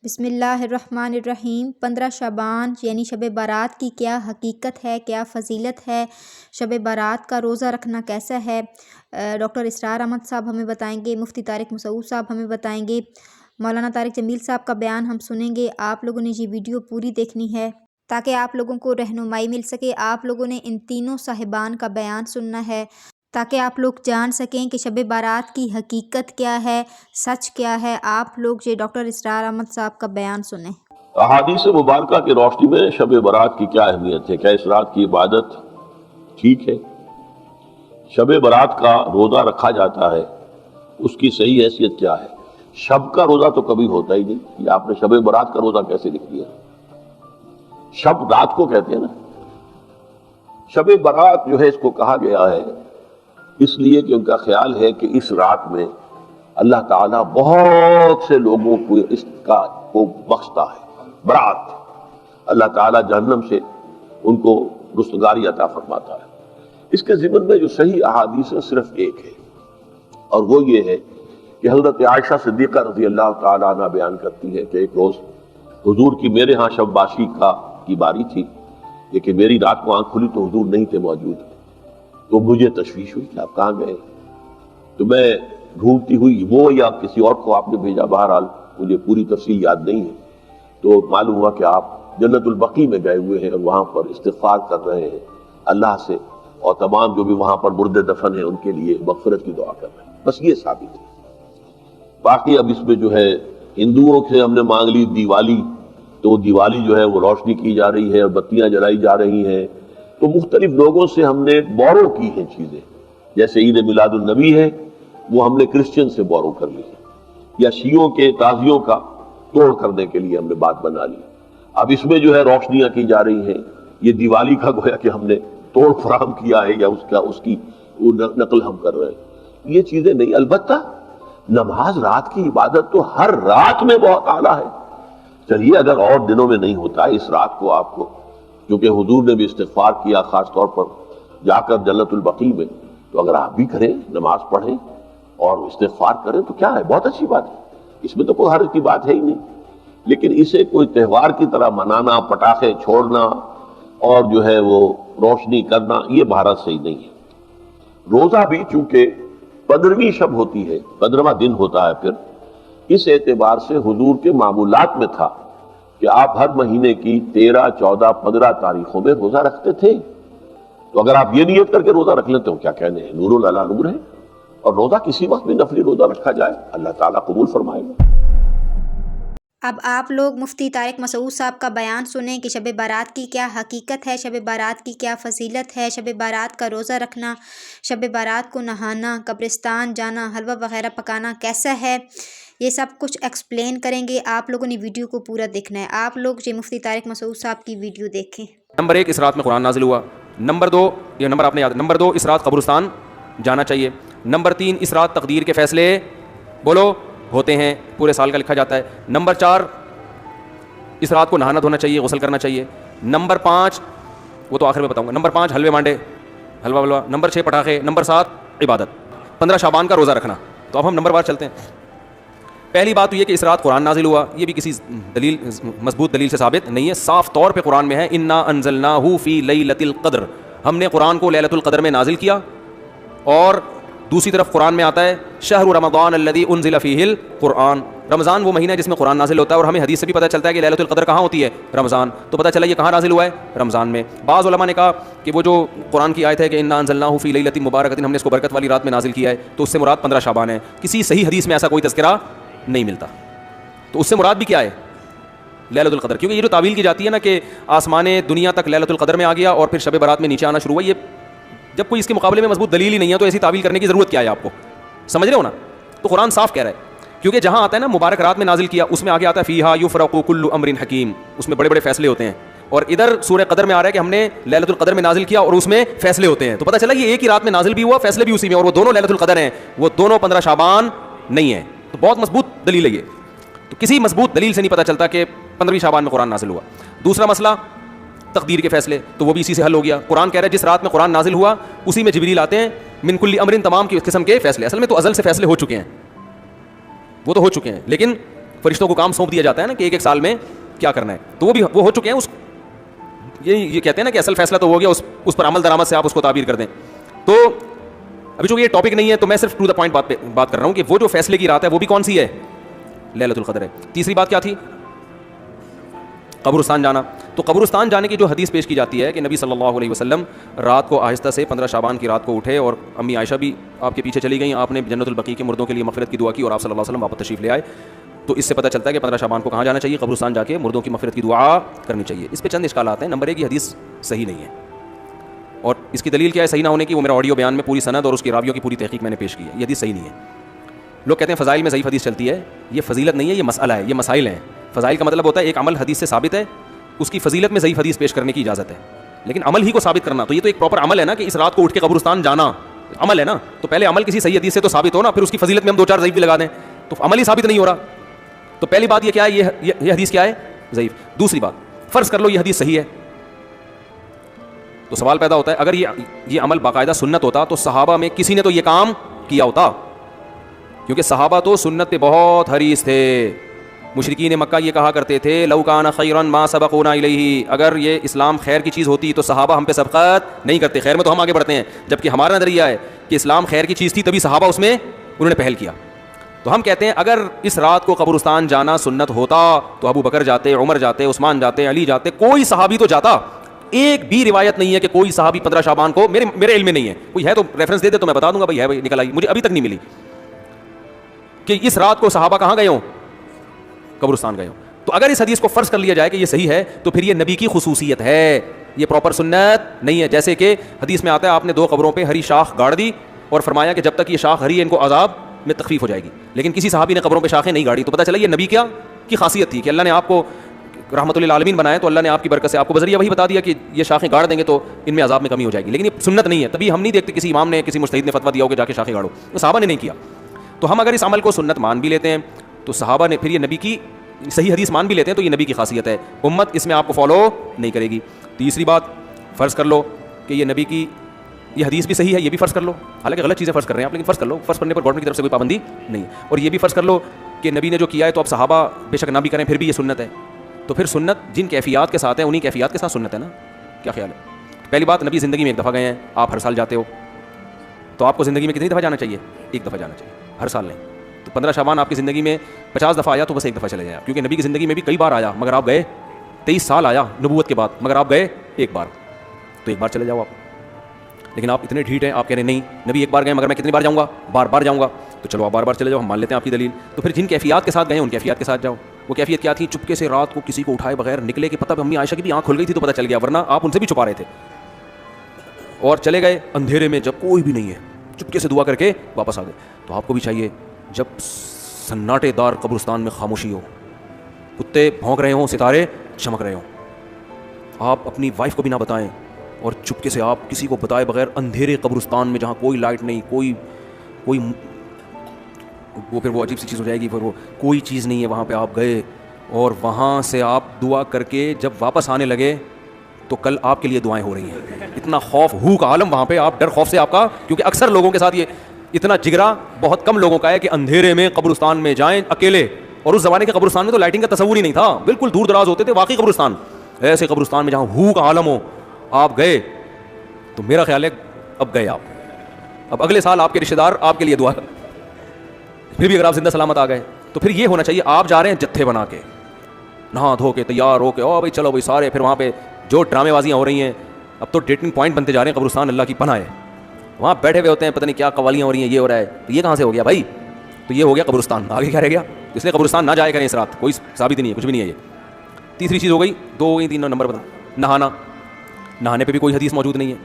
بسم اللہ الرحمن الرحیم۔ 15 شعبان یعنی شب برات کی کیا حقیقت ہے، کیا فضیلت ہے، شب برات کا روزہ رکھنا کیسا ہے، ڈاکٹر اسرار احمد صاحب ہمیں بتائیں گے، مفتی طارق مسعود صاحب ہمیں بتائیں گے، مولانا طارق جمیل صاحب کا بیان ہم سنیں گے۔ آپ لوگوں نے یہ ویڈیو پوری دیکھنی ہے تاکہ آپ لوگوں کو رہنمائی مل سکے۔ آپ لوگوں نے ان تینوں صاحبان کا بیان سننا ہے تاکہ آپ لوگ جان سکیں کہ شب برات کی حقیقت کیا ہے، سچ کیا ہے۔ آپ لوگ یہ ڈاکٹر اسرار احمد صاحب کا بیان سنیں۔ احادیث مبارکہ کی روشنی میں شب برات کی کیا اہمیت ہے؟ کیا اس رات کی عبادت ٹھیک ہے؟ شب برات کا روزہ رکھا جاتا ہے، اس کی صحیح حیثیت کیا ہے؟ شب کا روزہ تو کبھی ہوتا ہی نہیں، یہ آپ نے شب برات کا روزہ کیسے لکھ دیا؟ شب رات کو کہتے ہیں نا۔ شب برات جو ہے اس کو کہا گیا ہے اس لیے کہ ان کا خیال ہے کہ اس رات میں اللہ تعالیٰ بہت سے لوگوں کو اس کا کو بخشتا ہے۔ برات، اللہ تعالیٰ جہنم سے ان کو رستگاری عطا فرماتا ہے۔ اس کے ضمن میں جو صحیح احادیث صرف ایک ہے، اور وہ یہ ہے کہ حضرت عائشہ صدیقہ رضی اللہ تعالیٰ عنہ بیان کرتی ہے کہ ایک روز حضور کی میرے ہاں شب باشی کی باری تھی، لیکن میری رات کو آنکھ کھلی تو حضور نہیں تھے موجود، تو مجھے تشویش ہوئی کہ آپ کہاں گئے؟ تو میں ڈھونڈتی ہوئی، وہ یا کسی اور کو آپ نے بھیجا، بہرحال مجھے پوری تفصیل یاد نہیں ہے، تو معلوم ہوا کہ آپ جنت البقیع میں گئے ہوئے ہیں اور وہاں پر استغفار کر رہے ہیں اللہ سے، اور تمام جو بھی وہاں پر مردے دفن ہیں ان کے لیے مغفرت کی دعا کر رہے ہیں۔ بس یہ ثابت ہے۔ باقی اب اس میں جو ہے ہندوؤں سے ہم نے مانگ لی دیوالی، تو دیوالی جو ہے وہ روشنی کی جا رہی ہے اور بتیاں جلائی جا رہی ہیں، تو مختلف لوگوں سے ہم نے بورو کی ہیں چیزیں، جیسے عید میلاد النبی ہے وہ ہم نے کرسچن سے بورو کر لی ہے، یا شیعوں کے تعزیوں کا توڑ کرنے کے لیے ہم نے بات بنا لی۔ اب اس میں جو ہے روشنیاں کی جا رہی ہیں، یہ دیوالی کا گویا کہ ہم نے توڑ فراہم کیا ہے، یا اس کی نقل ہم کر رہے ہیں۔ یہ چیزیں نہیں، البتہ نماز رات کی عبادت تو ہر رات میں بہت اعلیٰ ہے۔ چلیے اگر اور دنوں میں نہیں ہوتا، اس رات کو آپ کو، کیونکہ حضور نے بھی استغفار کیا خاص طور پر جا کر جنت البقیع میں، تو اگر آپ بھی کریں، نماز پڑھیں اور استغفار کریں تو کیا ہے، بہت اچھی بات ہے، اس میں تو کوئی حرج کی بات ہے ہی نہیں۔ لیکن اسے کوئی تہوار کی طرح منانا، پٹاخے چھوڑنا اور جو ہے وہ روشنی کرنا، یہ بھارت صحیح نہیں ہے۔ روزہ بھی چونکہ 15ویں شب ہوتی ہے، 15واں دن ہوتا ہے، پھر اس اعتبار سے حضور کے معمولات میں تھا کہ آپ ہر مہینے کی 13، 14، 15 تاریخوں میں روزہ رکھتے تھے۔ تو اگر آپ یہ نیت کر کے روزہ رکھ لیتے ہو، کیا کہنے ہیں، نور علی نور ہے، اور روزہ کسی وقت بھی نفلی روزہ رکھا جائے، اللہ تعالیٰ قبول فرمائے گا۔ اب آپ لوگ مفتی طارق مسعود صاحب کا بیان سنیں کہ شب برات کی کیا حقیقت ہے، شب برات کی کیا فضیلت ہے، شب برات کا روزہ رکھنا، شب برات کو نہانا، قبرستان جانا، حلوہ وغیرہ پکانا کیسا ہے، یہ سب کچھ ایکسپلین کریں گے۔ آپ لوگوں نے ویڈیو کو پورا دیکھنا ہے۔ آپ لوگ یہ مفتی طارق مسعود صاحب کی ویڈیو دیکھیں۔ نمبر 1، اس رات میں قرآن نازل ہوا۔ نمبر 2، یہ نمبر آپ نے یاد، نمبر 2، اس رات قبرستان جانا چاہیے۔ نمبر 3، اس رات تقدیر کے فیصلے بولو ہوتے ہیں، پورے سال کا لکھا جاتا ہے۔ نمبر 4، اس رات کو نہانا دھونا چاہیے، غسل کرنا چاہیے۔ نمبر 5، وہ تو آخر میں بتاؤں گا۔ نمبر 5، حلوے مانڈے، حلوہ۔ نمبر 6، پٹاخے۔ نمبر 7، عبادت۔ 15 شعبان کا روزہ رکھنا۔ تو اب ہم نمبر وار چلتے ہیں۔ پہلی بات تو یہ کہ اس رات قرآن نازل ہوا، یہ بھی کسی دلیل، مضبوط دلیل سے ثابت نہیں ہے، صاف طور پہ قرآن میں ہے، انا انزلناہ فی لیلۃ القدر، ہم نے قرآن کو لیلۃ القدر میں نازل کیا۔ اور دوسری طرف قرآن میں آتا ہے شہر رمضان الذی انزل فیہ القرآن، رمضان وہ مہینہ ہے جس میں قرآن نازل ہوتا ہے، اور ہمیں حدیث سے بھی پتہ چلتا ہے کہ لیلۃ القدر کہاں ہوتی ہے، رمضان، تو پتہ چلا یہ کہاں نازل ہوا ہے، رمضان میں۔ بعض علماء نے کہا کہ وہ جو قرآن کی آیت ہے کہ انا انزلناہ فی لیلۃ مبارکۃ، ہم نے اس کو برکت والی رات میں نازل کیا ہے، تو اس سے مراد 15 شعبان ہے۔ کسی صحیح حدیث میں ایسا کوئی تذکرہ نہیں ملتا، تو اس سے مراد بھی کیا ہے، لیلۃ القدر، کیونکہ یہ جو تعویل کی جاتی ہے نا کہ آسمان دنیا تک لیلۃ القدر میں آ گیا اور پھر شب برات میں نیچے آنا شروع ہوا، یہ جب کوئی اس کے مقابلے میں مضبوط دلیل ہی نہیں ہے تو ایسی تعویل کرنے کی ضرورت کیا ہے آپ کو، سمجھ رہے ہو نا؟ تو قرآن صاف کہہ رہا ہے، کیونکہ جہاں آتا ہے نا مبارک رات میں نازل کیا، اس میں آگے آتا ہے فیہا یفرق کل امر حکیم، اس میں بڑے بڑے فیصلے ہوتے ہیں، اور ادھر سورہ قدر میں آ رہا ہے کہ ہم نے لیلۃ القدر میں نازل کیا اور اس میں فیصلے ہوتے ہیں، تو پتہ چلا یہ ایک ہی رات میں نازل بھی ہوا، فیصلے بھی اسی میں، اور وہ دونوں لیلۃ القدر ہیں، وہ دونوں 15 شعبان نہیں ہیں، تو بہت مضبوط دلیل ہے یہ، تو کسی مضبوط دلیل سے نہیں پتہ چلتا کہ 15 شعبان میں قرآن نازل ہوا۔ دوسرا مسئلہ تقدیر کے فیصلے، تو وہ بھی اسی سے حل ہو گیا۔ قرآن کہہ رہا ہے جس رات میں قرآن نازل ہوا اسی میں جبریل آتے ہیں، من کل امر، تمام کی قسم کے فیصلے، اصل میں تو ازل سے فیصلے ہو چکے ہیں، وہ تو ہو چکے ہیں، لیکن فرشتوں کو کام سونپ دیا جاتا ہے نا کہ ایک ایک سال میں کیا کرنا ہے, تو وہ ہو چکے ہیں. یہ کہتے ہیں نا کہ اصل فیصلہ تو ہو گیا, اس پر عمل درآمد سے آپ اس کو تعبیر کر دیں. تو ابھی چونکہ یہ ٹاپک نہیں ہے تو میں صرف ٹو دا پوائنٹ بات کر رہا ہوں کہ وہ جو فیصلے کی رات ہے وہ بھی کون سی ہے, لیلۃ القدر ہے. تیسری بات کیا تھی, قبرستان جانا. تو قبرستان جانے کی جو حدیث پیش کی جاتی ہے کہ نبی صلی اللہ علیہ وسلم رات کو آہستہ سے 15 شعبان کی رات کو اٹھے, اور امی عائشہ بھی آپ کے پیچھے چلی گئیں, آپ نے جنت البقیع کے مردوں کے لیے مغفرت کی دعا کی اور آپ صلی اللہ علیہ وسلم واپس تشریف لے آئے. تو اس سے پتہ چلتا ہے کہ 15 شعبان کو کہاں جانا چاہیے, قبرستان جا کے مردوں کی مغفرت کی دعا کرنی چاہیے. اس پہ چند اشکالات ہیں. نمبر 1, یہ حدیث صحیح نہیں ہے, اور اس کی دلیل کیا ہے صحیح نہ ہونے کی, وہ میرا آڈیو بیان میں پوری سند اور اس کی راویوں کی پوری تحقیق میں نے پیش کی ہے. یہ حدیث صحیح نہیں ہے. لوگ کہتے ہیں فضائل میں ضعیف حدیث چلتی ہے, یہ فضیلت نہیں ہے, یہ مسئلہ ہے, یہ مسائل ہیں. فضائل کا مطلب ہوتا ہے ایک عمل حدیث سے ثابت ہے, اس کی فضیلت میں ضعیف حدیث پیش کرنے کی اجازت ہے, لیکن عمل ہی کو ثابت کرنا, تو یہ تو ایک پراپر عمل ہے نا کہ اس رات کو اٹھ کے قبرستان جانا عمل ہے نا, تو پہلے عمل کسی صحیح حدیث سے تو ثابت ہو نا, پھر اس کی فضیلت میں ہم 2-4 ضعیف بھی لگا دیں تو عمل ہی ثابت نہیں ہو رہا. تو پہلی بات یہ کیا ہے, یہ حدیث کیا ہے, ضعیف. دوسری بات, فرض کر لو یہ حدیث صحیح ہے, تو سوال پیدا ہوتا ہے اگر یہ عمل باقاعدہ سنت ہوتا تو صحابہ میں کسی نے تو یہ کام کیا ہوتا, کیونکہ صحابہ تو سنت پہ بہت حریص تھے. مشرکین مکہ یہ کہا کرتے تھے لو کان خیرا ما سبقونا الیہ, اگر یہ اسلام خیر کی چیز ہوتی تو صحابہ ہم پہ سبقت نہیں کرتے, خیر میں تو ہم آگے بڑھتے ہیں, جبکہ ہمارا نظریہ ہے کہ اسلام خیر کی چیز تھی تبھی صحابہ اس میں انہوں نے پہل کیا. تو ہم کہتے ہیں اگر اس رات کو قبرستان جانا سنت ہوتا تو ابو بکر جاتے, عمر جاتے, عثمان جاتے, علی جاتے, کوئی صحابی تو جاتا. ایک بھی روایت نہیں ہے کہ کوئی صحابی 15 شعبان کو, میرے علم میں نہیں ہے, کوئی ہے تو ریفرنس دے دے تو میں بتا دوں گا بھائی ہے, بھائی نکل آئی, مجھے ابھی تک نہیں ملی کہ اس رات کو صحابہ کہاں گئے ہوں, قبرستان گئے ہوں. تو اگر اس حدیث کو فرض کر لیا جائے کہ یہ صحیح ہے تو پھر یہ نبی کی خصوصیت ہے, یہ پراپر سنت نہیں ہے. جیسے کہ حدیث میں آتا ہے آپ نے 2 قبروں پہ ہری شاخ گاڑ دی اور فرمایا کہ جب تک یہ شاخ ہری ہے ان کو عذاب میں تخفیف ہو جائے گی, لیکن کسی صحابی نے قبروں پہ شاخیں نہیں گاڑی, تو پتہ چلا یہ نبی کیا کی خاصیت تھی کہ اللہ نے آپ کو رحمۃ للعالمین بنایا, تو اللہ نے آپ کی برکت سے آپ کو بذریعہ وہی بتا دیا کہ یہ شاخیں گاڑ دیں گے تو ان میں عذاب میں کمی ہو جائے گی, لیکن یہ سنت نہیں ہے. تبھی ہم نہیں دیکھتے کسی امام نے, کسی مجتہد نے فتویٰ دیا ہو کہ جا کے شاخیں گاڑو, تو صحابہ نے نہیں کیا. تو ہم اگر اس عمل کو سنت مان بھی لیتے ہیں تو صحابہ نے, پھر یہ نبی کی صحیح حدیث مان بھی لیتے ہیں تو یہ نبی کی خاصیت ہے, امت اس میں آپ کو فالو نہیں کرے گی. تیسری بات, فرض کر لو کہ یہ نبی کی یہ حدیث بھی صحیح ہے, یہ بھی فرض کر لو, حالانکہ غلط چیزیں فرض کر رہے ہیں آپ, لیکن فرض کر لو, فرض کرنے پر گورنمنٹ کی طرف سے کوئی پابندی نہیں, اور یہ بھی فرض کر لو کہ نبی نے جو کیا ہے تو اب صحابہ بے شک نہ بھی کریں پھر بھی یہ سنت ہے, تو پھر سنت جن کیفیات کے ساتھ ہے انہی کیفیات کے ساتھ سنت ہے نا. کیا خیال ہے؟ پہلی بات, نبی زندگی میں ایک دفعہ گئے ہیں, آپ ہر سال جاتے ہو, تو آپ کو زندگی میں کتنی دفعہ جانا چاہیے, ایک دفعہ جانا چاہیے, ہر سال نہیں. تو 15 شعبان آپ کی زندگی میں 50 دفعہ آیا تو بس ایک دفعہ چلے جائیں, کیونکہ نبی کی زندگی میں بھی کئی بار آیا مگر آپ گئے, 23 سال آیا نبوت کے بعد مگر آپ گئے ایک بار, تو ایک بار چلے جاؤ آپ. لیکن آپ اتنے ڈھیٹ ہیں, آپ کہہ رہے ہیں نہیں نبی ایک بار گئے مگر میں کتنی بار جاؤں گا, بار بار جاؤں گا, تو چلو آپ بار بار چلے جاؤ, ہم مان لیتے ہیں آپ کی دلیل. تو پھر جن کیفیات کے ساتھ گئے ان کیفیات کے ساتھ جاؤ. وہ کیفیت کیا تھی, چپکے سے رات کو کسی کو اٹھائے بغیر نکلے, کہ پتہ امی عائشہ کی بھی آنکھ کھل گئی تھی تو پتہ چل گیا, ورنہ آپ ان سے بھی چھپا رہے تھے, اور چلے گئے اندھیرے میں جب کوئی بھی نہیں ہے, چپکے سے دعا کر کے واپس آ گئے. تو آپ کو بھی چاہیے جب سناٹے دار قبرستان میں خاموشی ہو, کتے بھونک رہے ہوں, ستارے چمک رہے ہوں, آپ اپنی وائف کو بھی نہ بتائیں, اور چپکے سے آپ کسی کو بتائے بغیر اندھیرے قبرستان میں جہاں کوئی لائٹ نہیں, کوئی وہ پھر وہ عجیب سی چیز ہو جائے گی, پھر وہ کوئی چیز نہیں ہے وہاں پہ آپ گئے, اور وہاں سے آپ دعا کر کے جب واپس آنے لگے تو کل آپ کے لیے دعائیں ہو رہی ہیں. اتنا خوف ہو کا عالم وہاں پہ, آپ ڈر خوف سے آپ کا, کیونکہ اکثر لوگوں کے ساتھ یہ اتنا جگرا بہت کم لوگوں کا ہے کہ اندھیرے میں قبرستان میں جائیں اکیلے, اور اس زمانے کے قبرستان میں تو لائٹنگ کا تصور ہی نہیں تھا, بالکل دور دراز ہوتے تھے واقعی قبرستان, ایسے قبرستان میں جہاں ہو کا عالم ہو, آپ گئے تو میرا خیال ہے اب گئے آپ, اب اگلے سال آپ کے رشتہ دار آپ کے لیے دعا, پھر بھی اگر آپ زندہ سلامت آ گئے تو پھر یہ ہونا چاہیے آپ جا رہے ہیں جتھے بنا کے, نہا دھو کے تیار ہو کے, او بھائی چلو بھائی سارے, پھر وہاں پہ جو ڈرامے بازیاں ہو رہی ہیں, اب تو ڈیٹنگ پوائنٹ بنتے جا رہے ہیں قبرستان, اللہ کی پناہ ہے, وہاں بیٹھے ہوئے ہوتے ہیں, پتہ نہیں کیا قوالیاں ہو رہی ہیں, یہ ہو رہا ہے, تو یہ کہاں سے ہو گیا بھائی, تو یہ ہو گیا قبرستان, آگے کیا رہ گیا, اس لیے قبرستان نہ جائے کریں اس رات, کوئی ثابت نہیں ہے, کچھ بھی نہیں ہے یہ. تیسری چیز ہو گئی, 2-3 نمبر بتا, نہانا, نہانے پہ بھی کوئی حدیث موجود نہیں ہے,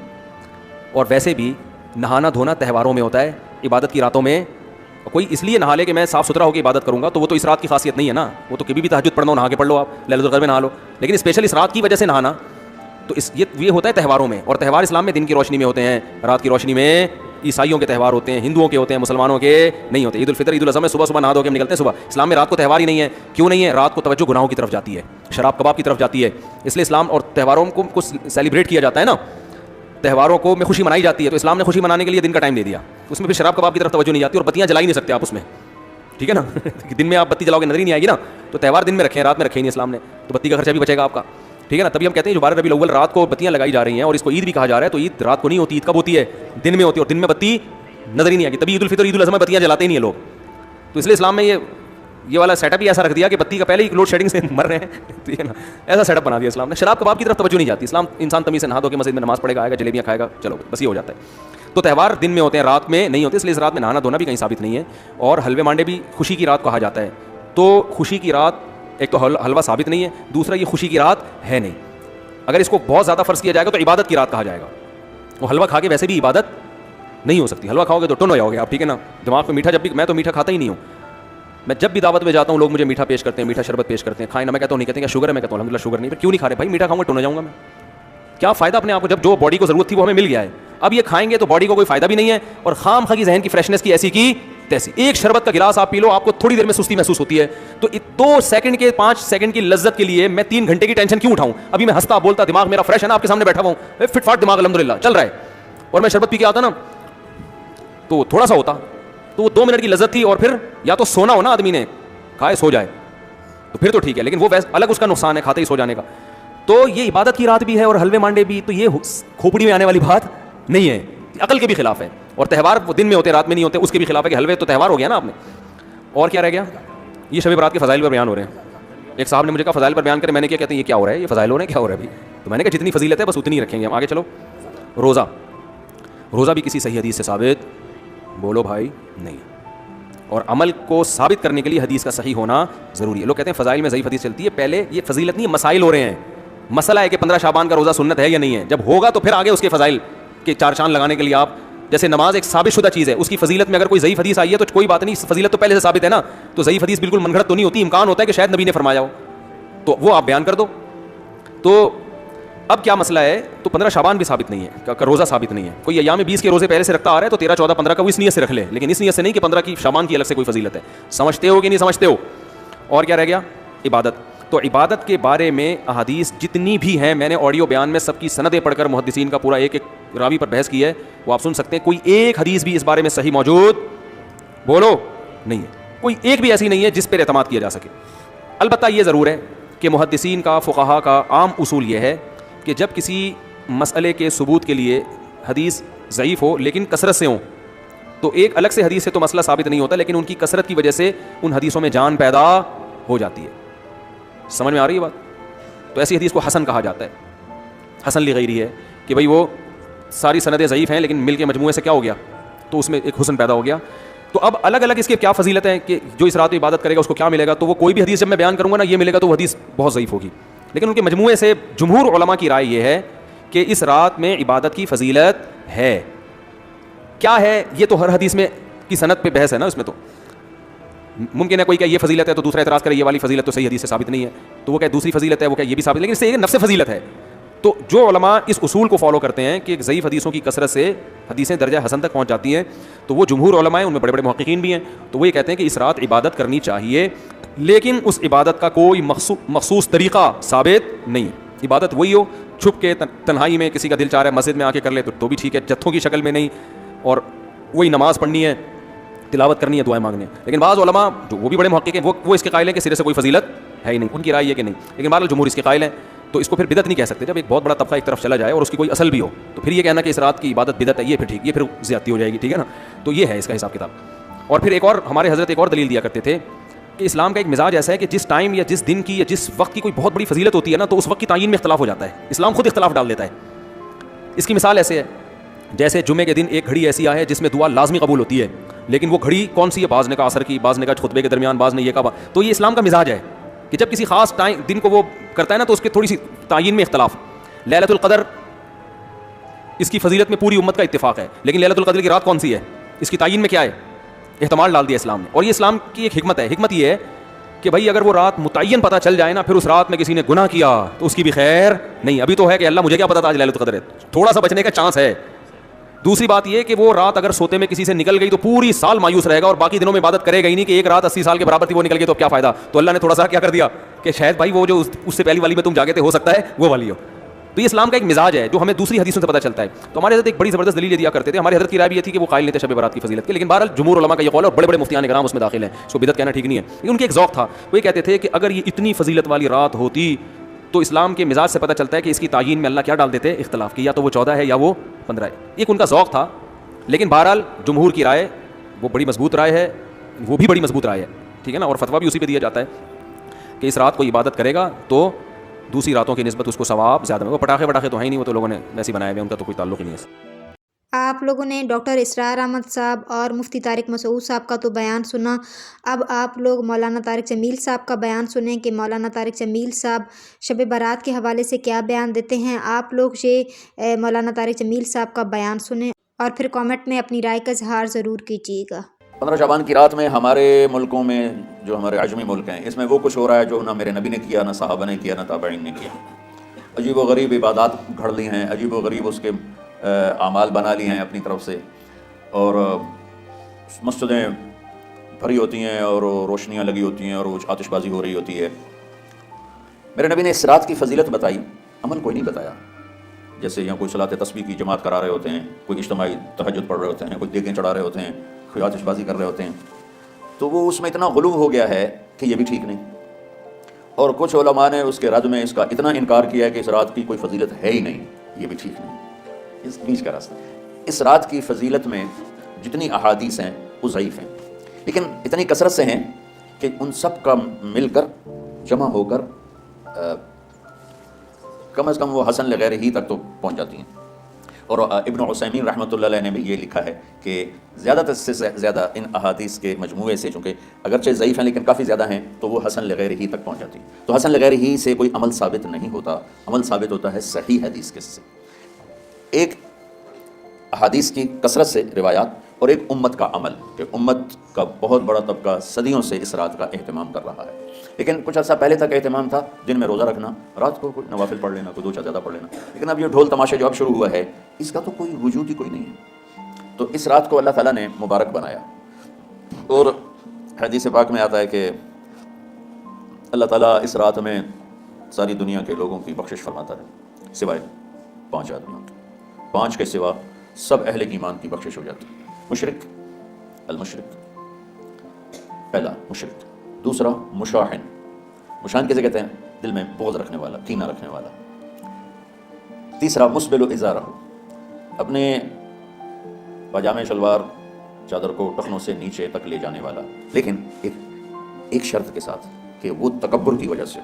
اور ویسے بھی نہانا دھونا تہواروں میں ہوتا ہے, عبادت کی راتوں میں کوئی اس لیے نہا لے کہ میں صاف ستھرا ہو کے عبادت کروں گا, تو وہ تو اس رات کی خاصیت نہیں ہے نا, وہ تو کبھی بھی تہجد پڑھنا ہو نہا کے پڑھ لو, آپ لیلۃ القدر میں نہا لو, لیکن اسپیشل اس رات کی وجہ سے نہانا, تو یہ ہوتا ہے تہواروں میں, اور تہوار اسلام میں دن کی روشنی میں ہوتے ہیں, رات کی روشنی میں عیسائیوں کے تہوار ہوتے ہیں, ہندوؤں کے ہوتے ہیں, مسلمانوں کے نہیں ہوتے. عید الفطر, عید الاضحیٰ میں صبح نہا دھو کے ہم نکلتے ہیں صبح, اسلام میں رات کو تہوار ہی نہیں ہے. کیوں نہیں ہے؟ رات کو توجہ گناہوں کی طرف جاتی ہے, شراب کباب کی طرف جاتی ہے, اس لیے اسلام اور تہواروں کو کچھ سیلیبریٹ کیا جاتا ہے نا, تہواروں کو میں خوشی منائی جاتی ہے, تو اسلام نے خوشی منانے کے لیے دن کا ٹائم دے دیا, اس میں پھر شراب کباب کی طرف توجہ نہیں جاتی, اور بتیاں جلا ہی نہیں سکتے آپ اس میں, ٹھیک ہے نا. دن میں آپ بتی جلاؤ گے نظر ہی نہیں آئے گی نا, تو تہوار دن میں رکھیں, رات میں رکھے ہی نہیں اسلام نے, تو بتی کا خرچہ بھی بچے گا آپ کا. ٹھیک ہے نا. تبھی ہم کہتے ہیں جو 12 ربیع الاول رات کو بتیاں لگائی جا رہی ہیں اور اس کو عید بھی کہا جا رہا ہے, تو عید رات کو نہیں ہوتی, عید کب ہوتی ہے؟ دن میں ہوتی ہے, اور دن میں بتی نظر ہی نہیں آئے گی. تبھی عید الفطر عید الاضحیٰ میں بتیاں جلاتے ہی نہیں ہیں لوگ. تو اس لیے اسلام میں یہ والا سیٹ اپ ہی ایسا رکھ دیا کہ بتی کا پہلے ہی لوڈ شیڈنگ سے مر رہے ہیں. ٹھیک ہے نا, ایسا سیٹ اپ بنا دیا اسلام نے. شراب کباب کی طرف توجہ نہیں جاتی. اسلام انسان تمیز سے نہا دھو کے مسجد میں نماز پڑھے گا, آئے گا, جلیبیاں کھائے گا, چلو بس یہ ہو جاتا ہے. تو تہوار دن میں ہوتے ہیں, رات میں نہیں ہوتے, اس لیے اس رات میں نہانا دھونا بھی کہیں ثابت نہیں ہے. اور حلوے مانڈے بھی خوشی کی رات کہا جاتا ہے. تو خوشی کی رات, ایک تو حلوہ ثابت نہیں ہے, دوسرا یہ خوشی کی رات ہے نہیں. اگر اس کو بہت زیادہ فرض کیا جائے گا تو عبادت کی رات کہا جائے گا. وہ حلوہ کھا کے ویسے بھی عبادت نہیں ہو سکتی. حلوہ کھاؤ گے تو ٹن ہو جاؤ گے آپ. ٹھیک ہے نا. دماغ میں میٹھا, جب بھی میں تو میٹھا کھاتا ہی نہیں ہوں. میں جب بھی دعوت میں جاتا ہوں لوگ مجھے میٹھا پیش کرتے ہیں, میٹھا شربت پیش کرتے ہیں, کھائیں نا. میں کہتا ہوں نہیں, کہتے ہیں شوگر ہے. میں کہتا ہوں الحمدللہ شوگر نہیں. پھر کیوں نہیں کھا رہے بھائی؟ میٹھا کھاؤں گا ٹن ہو جاؤں گا میں. کیا فائدہ اپنے آپ کو, جب جو باڈی کو ضرورت تھی وہ ہمیں مل گیا ہے. اب یہ کھائیں گے تو باڈی کو کوئی فائدہ بھی نہیں ہے, اور خام خا کی ذہن کی فریشنس کی ایسی کی تیسی. ایک شربت کا گلاس آپ پی لو, آپ کو تھوڑی دیر میں سستی محسوس ہوتی ہے. تو 2 سیکنڈ کے 5 سیکنڈ کی لذت کے لیے میں 3 گھنٹے کی ٹینشن کیوں اٹھاؤں؟ ابھی میں ہنستا بولتا, دماغ میرا فریش ہے نا, آپ کے سامنے بیٹھا ہوا ہوں, فٹ فاٹ دماغ الحمدللہ چل رہا ہے, اور میں شربت پی کے آتا نا تو تھوڑا سا ہوتا, تو وہ 2 منٹ کی لذت تھی, اور پھر یا تو سونا ہو نا, آدمی نے کھائے سو جائے تو پھر تو ٹھیک ہے, لیکن وہ الگ اس کا نقصان ہے کھاتے ہی سو جانے کا. تو یہ عبادت کی رات بھی ہے اور حلوے مانڈے بھی, تو یہ کھوپڑی میں آنے والی بات نہیں ہے, عقل کے بھی خلاف ہے. اور تہوار وہ دن میں ہوتے رات میں نہیں ہوتے, اس کے بھی خلاف ہے کہ حلوے تو تہوار ہو گیا نا آپ نے. اور کیا رہ گیا؟ یہ شب برات کے فضائل پر بیان ہو رہے ہیں. ایک صاحب نے مجھے کہا فضائل پر بیان کرے, میں نے کیا کہتے ہیں یہ کیا ہو رہا ہے, یہ فضائل ہو رہے ہیں, کیا ہو رہا ہے ابھی؟ تو میں نے کہا جتنی فضیلت ہے بس اتنی رکھیں گے ہم. آگے چلو. روزہ بھی کسی صحیح حدیث سے ثابت بولو بھائی نہیں, اور عمل کو ثابت کرنے کے لیے حدیث کا صحیح ہونا ضروری ہے. لوگ کہتے ہیں فضائل میں ضعیف حدیث چلتی ہے. پہلے یہ فضیلت نہیں ہے, مسائل ہو رہے ہیں. مسئلہ ہے کہ 15 شعبان کا روزہ سنت ہے یا نہیں ہے. جب ہوگا تو پھر آگے اس کے فضائل کے 4 چاند لگانے کے لیے آپ, جیسے نماز ایک ثابت شدہ چیز ہے, اس کی فضیلت میں اگر کوئی ضعیف حدیث آئی ہے تو کوئی بات نہیں, فضیلت تو پہلے سے ثابت ہے نا. تو ضعیف حدیث بالکل من گھڑت تو نہیں ہوتی, امکان ہوتا ہے کہ شاید نبی نے فرمایا ہو, تو وہ آپ بیان کر دو. تو اب کیا مسئلہ ہے, تو 15 شعبان بھی ثابت نہیں ہے, روزہ ثابت نہیں ہے. کوئی ایام 20 کے روزے پہلے سے رکھتا آ رہا ہے تو 13, 14, 15 کا وہ اس نیت سے رکھ لے, لیکن اس نیت سے نہیں کہ 15 کی شعبان کی الگ سے کوئی فضیلت ہے. سمجھتے ہو کہ نہیں سمجھتے ہو؟ اور کیا رہ گیا؟ عبادت. تو عبادت کے بارے میں احادیث جتنی بھی ہیں, میں نے آڈیو بیان میں سب کی سندیں پڑھ کر محدثین کا پورا ایک ایک راوی پر بحث کی ہے, وہ آپ سن سکتے ہیں. کوئی ایک حدیث بھی اس بارے میں صحیح موجود بولو نہیں ہے. کوئی ایک بھی ایسی نہیں ہے جس پر اعتماد کیا جا سکے. البتہ یہ ضرور ہے کہ محدثین کا, فقہا کا عام اصول یہ ہے کہ جب کسی مسئلے کے ثبوت کے لیے حدیث ضعیف ہو لیکن کثرت سے ہوں, تو ایک الگ سے حدیث سے تو مسئلہ ثابت نہیں ہوتا, لیکن ان کی کثرت کی وجہ سے ان حدیثوں میں جان پیدا ہو جاتی ہے. سمجھ میں آ رہی ہے بات؟ تو ایسی حدیث کو حسن کہا جاتا ہے. حسن لغیری ہے کہ بھائی وہ ساری سندیں ضعیف ہیں لیکن مل کے مجموعے سے کیا ہو گیا, تو اس میں ایک حسن پیدا ہو گیا. تو اب الگ الگ اس کے کیا فضیلت ہیں کہ جو اس رات میں عبادت کرے گا اس کو کیا ملے گا, تو وہ کوئی بھی حدیث جب میں بیان کروں گا نا یہ ملے گا تو وہ حدیث بہت ضعیف ہوگی. لیکن ان کے مجموعے سے جمہور علماء کی رائے یہ ہے کہ اس رات میں عبادت کی فضیلت ہے. کیا ہے یہ تو ہر حدیث میں کی سند پہ بحث ہے نا, اس میں تو ممکن ہے کوئی کہ یہ فضیلت ہے تو دوسرا اعتراض کرے یہ والی فضیلت تو صحیح حدیث سے ثابت نہیں ہے, تو وہ کہ دوسری فضیلت ہے, وہ کہ یہ بھی ثابت, لیکن اس سے یہ نفس فضیلت ہے. تو جو علماء اس اصول کو فالو کرتے ہیں کہ ضعیف حدیثوں کی کثرت سے حدیثیں درجہ حسن تک پہنچ جاتی ہیں, تو وہ جمہور علماء ہیں, ان میں بڑے بڑے محققین بھی ہیں, تو وہ یہ کہتے ہیں کہ اس رات عبادت کرنی چاہیے, لیکن اس عبادت کا کوئی مخصوص طریقہ ثابت نہیں. عبادت وہی ہو چھپ کے تنہائی میں, کسی کا دل چاہ رہا ہے مسجد میں آ کے کر لے تو بھی ٹھیک ہے, جتھوں کی شکل میں نہیں, اور وہی نماز پڑھنی ہے, تلاوت کرنی ہے, دعائیں مانگنی ہے. لیکن بعض علماء جو وہ بھی بڑے محقق ہیں وہ اس کے قائل ہیں کہ سرے سے کوئی فضیلت ہے ہی نہیں, ان کی رائے یہ کہ نہیں, لیکن بہرحال جمہور اس کے قائل ہیں. تو اس کو پھر بدعت نہیں کہہ سکتے. جب ایک بہت بڑا طبقہ ایک طرف چلا جائے اور اس کی کوئی اصل بھی ہو تو پھر یہ کہنا کہ اس رات کی عبادت بدعت ہے, یہ پھر ٹھیک, یہ پھر زیادتی ہو جائے گی. ٹھیک ہے نا. تو یہ ہے اس کا حساب کتاب. اور پھر ایک اور ہمارے حضرت ایک اور دلیل دیا کرتے تھے کہ اسلام کا ایک مزاج ایسا ہے کہ جس ٹائم یا جس دن کی یا جس وقت کی کوئی بہت بڑی فضیلت ہوتی ہے نا, تو اس وقت کی تعین میں اختلاف ہو جاتا ہے. اسلام خود اختلاف ڈال دیتا ہے. اس کی مثال ایسے ہے جیسے جمعے کے دن ایک گھڑی ایسی آئے جس میں دعا لازمی قبول ہوتی ہے, لیکن وہ گھڑی کون سی ہے؟ بعض نے کہا عصر کی, بعض نے کہا خطبے کے درمیان, بعض نے یہ کہا. تو یہ اسلام کا مزاج ہے کہ جب کسی خاص دن کو وہ کرتا ہے نا تو اس کے تھوڑی سی تعین میں اختلاف. لیلۃ القدر اس کی فضیلت میں پوری امت کا اتفاق ہے, لیکن لیلۃ القدر کی رات کون سی ہے اس کی تعین میں کیا ہے؟ احتمال ڈال دیا اسلام نے. اور یہ اسلام کی ایک حکمت ہے. حکمت یہ ہے کہ بھائی اگر وہ رات متعین پتہ چل جائے نا, پھر اس رات میں کسی نے گناہ کیا تو اس کی بھی خیر نہیں. ابھی تو ہے کہ اللہ مجھے کیا پتا تھا آج لیلۃ القدر ہے, تھوڑا سا بچنے کا چانس ہے. دوسری بات یہ کہ وہ رات اگر سوتے میں کسی سے نکل گئی تو پوری سال مایوس رہے گا اور باقی دنوں میں عبادت کرے گا ہی نہیں, کہ ایک رات 80 سال کے برابر تھی وہ نکل گئی تو کیا فائدہ. تو اللہ نے تھوڑا سا کیا کر دیا کہ شاید بھائی وہ جو اس سے پہلی والی میں تم جاگے تھے ہو سکتا ہے وہ والی ہو. تو یہ اسلام کا ایک مزاج ہے جو ہمیں دوسری حدیثوں سے پتہ چلتا ہے. تو ہمارے حضرت ایک بڑی زبردست دلیل دیا کرتے تھے. ہمارے حضرت کی رائے بھی یہ تھی کہ وہ قائل نہیں تھے شب برات کی فضیلت کے, لیکن بہرحال جمہور علماء کا یہ قول ہے اور بڑے بڑے مفتیان کرام اس میں داخل ہیں, اس کو بدعت کہنا ٹھیک نہیں ہے. لیکن ان کے ایک ذوق تھا, وہ یہ کہتے تھے کہ اگر یہ اتنی فضیلت والی رات ہوتی تو اسلام کے مزاج سے پتہ چلتا ہے کہ اس کی تعیین میں اللہ کیا ڈال دیتے اختلاف کی, یا تو وہ 14 ہے یا وہ 15 ہے. ایک ان کا ذوق تھا. لیکن بہرحال جمہور کی رائے وہ بڑی مضبوط رائے ہے, وہ بھی بڑی مضبوط رائے ہے, ٹھیک ہے نا. اور فتویٰ بھی اسی پہ دیا جاتا ہے کہ اس رات کو عبادت کرے گا تو دوسری راتوں کی نسبت اس کو ثواب زیادہ میں. وہ پٹاخے تو ہیں ہی نہیں, وہ تو لوگوں نے ویسے بنائے ہوئے, ان کا تو کوئی تعلق ہی نہیں ہے. آپ لوگوں نے ڈاکٹر اسرار احمد صاحب اور مفتی طارق مسعود صاحب کا تو بیان سنا. اب آپ لوگ مولانا طارق جمیل صاحب کا بیان سنیں کہ مولانا طارق جمیل صاحب شب برات کے حوالے سے کیا بیان دیتے ہیں. آپ لوگ یہ مولانا طارق جمیل صاحب کا بیان سنیں اور پھر کامنٹ میں اپنی رائے کا اظہار ضرور کیجیے گا. 15 شعبان کی رات میں ہمارے ملکوں میں جو ہمارے عجمی ملک ہیں, اس میں وہ کچھ ہو رہا ہے جو نہ میرے نبی نے کیا, نہ صحابہ نے کیا, نہ تابعین نے کیا. عجیب و غریب عبادات گھڑ لی ہیں, عجیب و غریب اس کے اعمال بنا لی ہیں اپنی طرف سے, اور مسجدیں بھری ہوتی ہیں اور روشنیاں لگی ہوتی ہیں اور آتش بازی ہو رہی ہوتی ہے. میرے نبی نے اس رات کی فضیلت بتائی, عمل کوئی نہیں بتایا. جیسے یہاں کوئی صلاۃ تسبیح کی جماعت کرا رہے ہوتے ہیں, کوئی اجتماعی تہجد پڑھ رہے ہوتے ہیں, کوئی دیگیں چڑھا رہے ہوتے ہیں, کوئی آتش بازی کر رہے ہوتے ہیں, تو وہ اس میں اتنا غلو ہو گیا ہے کہ یہ بھی ٹھیک نہیں. اور کچھ علماء نے اس کے رد میں اس کا اتنا انکار کیا ہے کہ اس رات کی کوئی فضیلت ہے ہی نہیں, یہ بھی ٹھیک نہیں. اس بیچ کا راستہ. اس رات کی فضیلت میں جتنی احادیث ہیں وہ ضعیف ہیں, لیکن اتنی کثرت سے ہیں کہ ان سب کا مل کر جمع ہو کر کم از کم وہ حسن لغیر ہی تک تو پہنچ جاتی ہیں. اور ابن عثیمین رحمۃ اللہ علیہ نے بھی یہ لکھا ہے کہ زیادہ سے زیادہ ان احادیث کے مجموعے سے, چونکہ اگرچہ ضعیف ہیں لیکن کافی زیادہ ہیں, تو وہ حسن لغیر ہی تک پہنچ جاتی. تو حسن لغیر ہی سے کوئی عمل ثابت نہیں ہوتا, عمل ثابت ہوتا ہے صحیح حدیث کے سے. ایک احادیث کی کثرت سے روایات, اور ایک امت کا عمل, کہ امت کا بہت بڑا طبقہ صدیوں سے اس رات کا اہتمام کر رہا ہے. لیکن کچھ عرصہ پہلے تک اہتمام تھا دن میں روزہ رکھنا, رات کو کوئی نوافل پڑھ لینا, کوئی 2 4 زیادہ پڑھ لینا. لیکن اب یہ ڈھول تماشے جو اب شروع ہوا ہے, اس کا تو کوئی وجود ہی کوئی نہیں ہے. تو اس رات کو اللہ تعالیٰ نے مبارک بنایا. اور حدیث پاک میں آتا ہے کہ اللہ تعالیٰ اس رات میں ساری دنیا کے لوگوں کی بخشش فرماتا ہے سوائے 5 آدمیوں کی. 5 کے سوا سب اہل ایمان کی بخشش ہو جاتی. مشرک, المشرک, پہلا مشرک. دوسرا مشاحن. مشاحن کیسے کہتے ہیں؟ دل میں بغض رکھنے والا, کینہ رکھنے والا. تیسرا مسبل ازارہ, اپنے پاجامے شلوار چادر کو ٹخنوں سے نیچے تک لے جانے والا, لیکن ایک شرط کے ساتھ کہ وہ تکبر کی وجہ سے,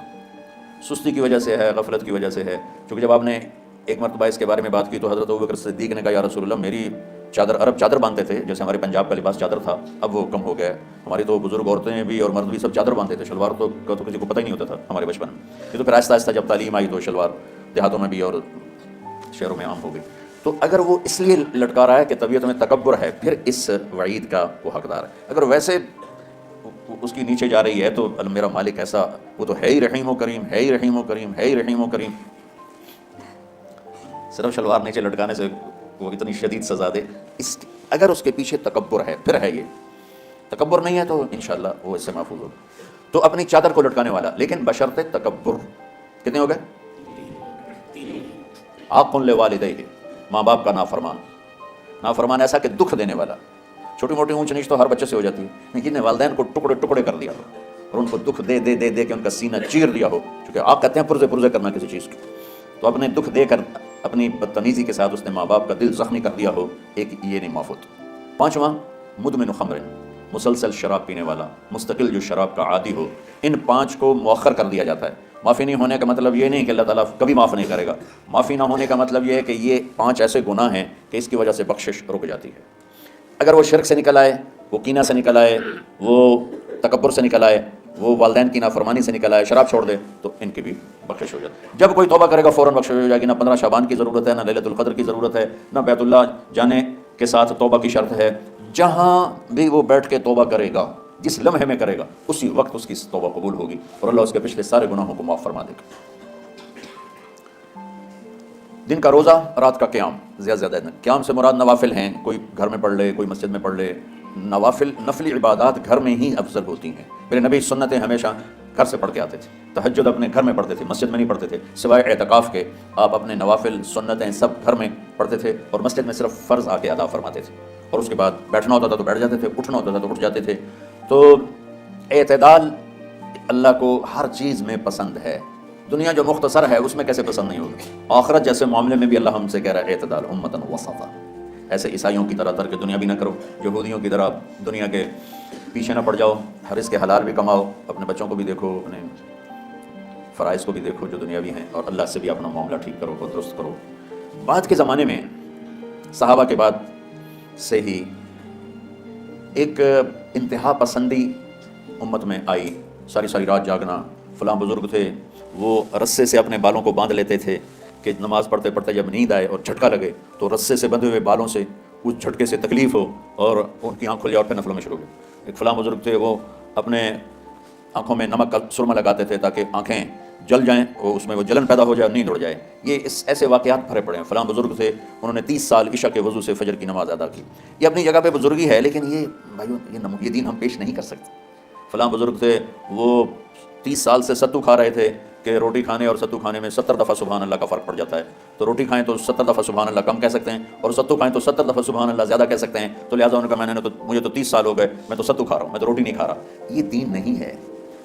سستی کی وجہ سے ہے, غفلت کی وجہ سے ہے. چونکہ جب آپ نے ایک مرتبہ اس کے بارے میں بات کی تو حضرت ابوبکر صدیق نے کہا یا رسول اللہ, میری چادر, عرب چادر باندھتے تھے جیسے ہمارے پنجاب کا لباس چادر تھا, اب وہ کم ہو گیا ہے. ہماری تو بزرگ عورتیں بھی اور مرد بھی سب چادر باندھتے تھے, شلوار تو کسی کو پتہ ہی نہیں ہوتا تھا ہمارے بچپن میں. یہ تو پھر آہستہ آہستہ جب تعلیم آئی تو شلوار دیہاتوں میں بھی اور شہروں میں عام ہو گئی. تو اگر وہ اس لیے لٹکا رہا ہے کہ طبیعت میں تکبر ہے, پھر اس وعید کا وہ حقدار ہے. اگر ویسے اس کی نیچے جا رہی ہے تو میرا مالک ایسا, وہ تو ہے ہی رحیم و کریم, ہے ہی رحیم و کریم, ہے ہی رحیم و کریم. صرف شلوار نیچے لٹکانے سے وہ اتنی شدید سزا دے, اگر اس کے پیچھے تکبر ہے, پھر ہے یہ تکبر نہیں ہے تو انشاءاللہ وہ اس سے محفوظ ہوگا. تو اپنی چادر کو لٹکانے والا, لیکن بشرط تکبر. کتنے ہو گئے؟ عاق لوالدیہ, ماں باپ کا نافرمان. نافرمان ایسا کہ دکھ دینے والا. چھوٹی موٹی اونچ نیچ تو ہر بچے سے ہو جاتی ہے, لیکن والدین کو ٹکڑے ٹکڑے کر دیا ہو اور ان کو دکھ دے دے دے دے کے ان کا سینہ چیر دیا ہو. چونکہ آپ کہتے ہیں پرزے کرنا کسی چیز کی, تو اپنے دکھ دے کر اپنی بدتمیزی کے ساتھ اس نے ماں باپ کا دل زخمی کر دیا ہو, ایک یہ نہیں معاف ہوتا. 5واں مدمن خمر, مسلسل شراب پینے والا, مستقل جو شراب کا عادی ہو. ان 5 کو مؤخر کر دیا جاتا ہے. معافی نہیں ہونے کا مطلب یہ نہیں کہ اللہ تعالیٰ کبھی معاف نہیں کرے گا. معافی نہ ہونے کا مطلب یہ ہے کہ یہ 5 ایسے گناہ ہیں کہ اس کی وجہ سے بخشش رک جاتی ہے. اگر وہ شرک سے نکل آئے, وہ کینہ سے نکل آئے, وہ تکبر سے نکل آئے, وہ والدین کی نافرمانی سے نکل آئے, شراب چھوڑ دے, تو ان کی بھی بخشش ہو جاتی ہے. جب کوئی توبہ کرے گا فوراً بخشش ہو جائے گی. نہ 15 شعبان کی ضرورت ہے, نہ لیلۃ القدر کی ضرورت ہے, نہ بیت اللہ جانے کے ساتھ توبہ کی شرط ہے. جہاں بھی وہ بیٹھ کے توبہ کرے گا, جس لمحے میں کرے گا, اسی وقت اس کی توبہ قبول ہوگی اور اللہ اس کے پچھلے سارے گناہوں کو معاف فرما دے گا. دن کا روزہ, رات کا قیام. زیادہ زیادہ قیام سے مراد نوافل ہیں, کوئی گھر میں پڑھ لے, کوئی مسجد میں پڑھ لے. نوافل, نفلی عبادات گھر میں ہی افضل ہوتی ہیں. میرے نبی سنتیں ہمیشہ گھر سے پڑھ کے آتے تھے. تہجد اپنے گھر میں پڑھتے تھے, مسجد میں نہیں پڑھتے تھے. سوائے اعتکاف کے آپ اپنے نوافل سنتیں سب گھر میں پڑھتے تھے, اور مسجد میں صرف فرض آ کے ادا فرماتے تھے. اور اس کے بعد بیٹھنا ہوتا تھا تو بیٹھ جاتے تھے, اٹھنا ہوتا تھا تو اٹھ جاتے تھے. تو اعتدال اللہ کو ہر چیز میں پسند ہے. دنیا جو مختصر ہے اس میں کیسے پسند نہیں ہوگی؟ آخرت جیسے معاملے میں بھی اللہ ہم سے کہہ رہا ہے اعتدال امتن وسطا. ایسے عیسائیوں کی طرح ترک دنیا بھی نہ کرو, یہودیوں کی طرح دنیا کے پیچھے نہ پڑ جاؤ, ہر رزق کے حلال بھی کماؤ, اپنے بچوں کو بھی دیکھو, اپنے فرائض کو بھی دیکھو جو دنیاوی ہیں, اور اللہ سے بھی اپنا معاملہ ٹھیک کرو, کو درست کرو. بعد کے زمانے میں صحابہ کے بعد سے ہی ایک انتہا پسندی امت میں آئی. ساری رات جاگنا. فلاں بزرگ تھے وہ رسے سے اپنے بالوں کو باندھ لیتے تھے کہ نماز پڑھتے پڑھتے جب نیند آئے اور جھٹکا لگے تو رسے سے بندھے ہوئے بالوں سے اس جھٹکے سے تکلیف ہو اور ان کی آنکھ کھل جائے اور پھر نفلوں میں شروع ہو. ایک فلاں بزرگ تھے وہ اپنے آنکھوں میں نمک کا سرما لگاتے تھے تاکہ آنکھیں جل جائیں اور اس میں وہ جلن پیدا ہو جائے اور نیند اڑ جائے. یہ ایسے واقعات بھرے پڑے ہیں. فلاں بزرگ تھے انہوں نے 30 سال عشاء کے وضو سے فجر کی نماز ادا کی. یہ اپنی جگہ پہ بزرگی ہے, لیکن یہ بھائیو یہ دین ہم پیش نہیں کر سکتے. فلاں بزرگ تھے وہ 30 سال سے ستو کھا رہے تھے کہ روٹی کھانے اور ستو کھانے میں 70 دفعہ سبحان اللہ کا فرق پڑ جاتا ہے. تو روٹی کھائیں تو 70 دفعہ سبحان اللہ کم کہہ سکتے ہیں, اور ستو کھائیں تو 70 دفعہ سبحان اللہ زیادہ کہہ سکتے ہیں. تو لہٰذا انہوں نے کہا مجھے تو 30 سال ہو گئے, میں تو ستو کھا رہا ہوں, میں تو روٹی نہیں کھا رہا. یہ دین نہیں ہے.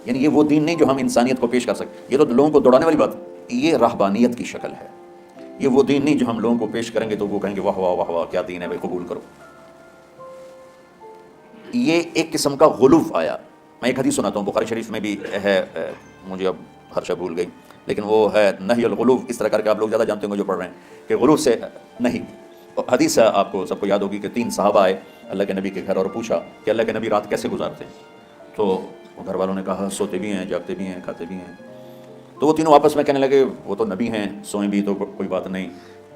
یعنی یہ وہ دین نہیں جو ہم انسانیت کو پیش کر سکتے. یہ تو لوگوں کو دوڑانے والی بات, یہ رہبانیت کی شکل ہے. یہ وہ دین نہیں جو ہم لوگوں کو پیش کریں گے تو وہ کہیں گے واہ واہ واہ واہ کیا دین ہے بھائی, قبول کرو. یہ ایک قسم کا غلو آیا. میں ایک حدیث سناتا ہوں, بخاری شریف میں بھی ہے, مجھے اب ہر شے بھول گئی, لیکن وہ ہے نہی الغلو. اس طرح کر کے آپ لوگ زیادہ جانتے ہوں گے جو پڑھ رہے ہیں کہ غلو سے نہیں. حدیث آپ کو سب کو یاد ہوگی کہ 3 صحابہ آئے اللہ کے نبی کے گھر اور پوچھا کہ اللہ کے نبی رات کیسے گزارتے ہیں. تو گھر والوں نے کہا سوتے بھی ہیں, جاگتے بھی ہیں, کھاتے بھی ہیں. تو وہ تینوں آپس میں کہنے لگے وہ تو نبی ہیں, سوئیں بھی تو کوئی بات نہیں,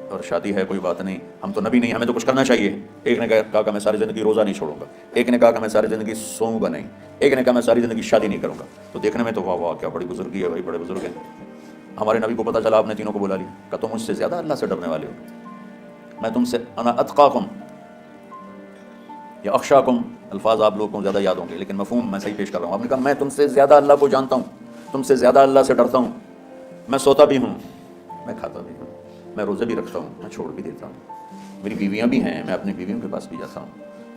اور شادی ہے کوئی بات نہیں, ہم تو نبی نہیں, ہمیں تو کچھ کرنا چاہیے. ایک نے کہا کہ میں ساری زندگی روزہ نہیں چھوڑوں گا. ایک نے کہا کہ میں ساری زندگی سوؤں گا نہیں. ایک نے کہا میں ساری زندگی شادی نہیں کروں گا. تو دیکھنے میں تو واہ واہ کیا بڑی بزرگی ہے بھائی, بڑے بزرگ ہیں. ہمارے نبی کو پتہ چلا, آپ نے تینوں کو بلا لیا, کہ تم مجھ سے زیادہ اللہ سے ڈرنے والے ہو. میں تم سے انا اتقاکم یا اخشاکم, الفاظ آپ لوگوں کو زیادہ یاد ہوں گے لیکن مفہوم میں صحیح پیش کر رہا ہوں. آپ نے کہا میں تم سے زیادہ اللہ کو جانتا ہوں, تم سے زیادہ اللہ سے ڈرتا ہوں. میں سوتا بھی ہوں, میں کھاتا بھی ہوں, میں روزے بھی رکھتا ہوں, میں چھوڑ بھی دیتا ہوں, میری بیویاں بھی ہیں, میں اپنی بیویوں کے پاس بھی جاتا ہوں.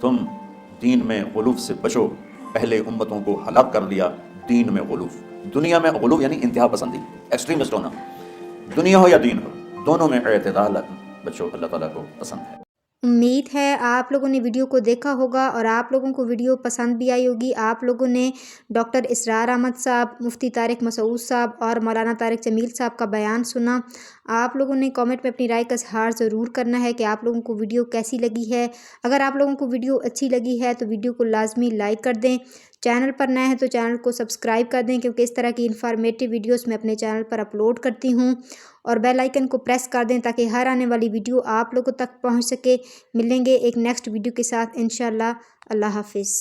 تم دین میں غلوف سے بچو, پہلے امتوں کو ہلاک کر دیا دین میں غلوف. دنیا میں غلوف یعنی انتہا پسندی, ایکسٹریمسٹ ہونا. دنیا ہو یا دین ہو, دونوں میں اعتدال بچو, اللہ تعالیٰ کو پسند ہے. امید ہے آپ لوگوں نے ویڈیو کو دیکھا ہوگا اور آپ لوگوں کو ویڈیو پسند بھی آئی ہوگی. آپ لوگوں نے ڈاکٹر اسرار احمد صاحب, مفتی طارق مسعود صاحب اور مولانا طارق جمیل صاحب کا بیان سنا. آپ لوگوں نے کامنٹ میں اپنی رائے کا اظہار ضرور کرنا ہے کہ آپ لوگوں کو ویڈیو کیسی لگی ہے. اگر آپ لوگوں کو ویڈیو اچھی لگی ہے تو ویڈیو کو لازمی لائک کر دیں. چینل پر نئے ہیں تو چینل کو سبسکرائب کر دیں, کیونکہ اس طرح کی انفارمیٹیو ویڈیوز میں اپنے چینل پر اپلوڈ کرتی ہوں. اور بیل آئیکن کو پریس کر دیں تاکہ ہر آنے والی ویڈیو آپ لوگوں تک پہنچ سکے. ملیں گے ایک نیکسٹ ویڈیو کے ساتھ انشاءاللہ. اللہ حافظ.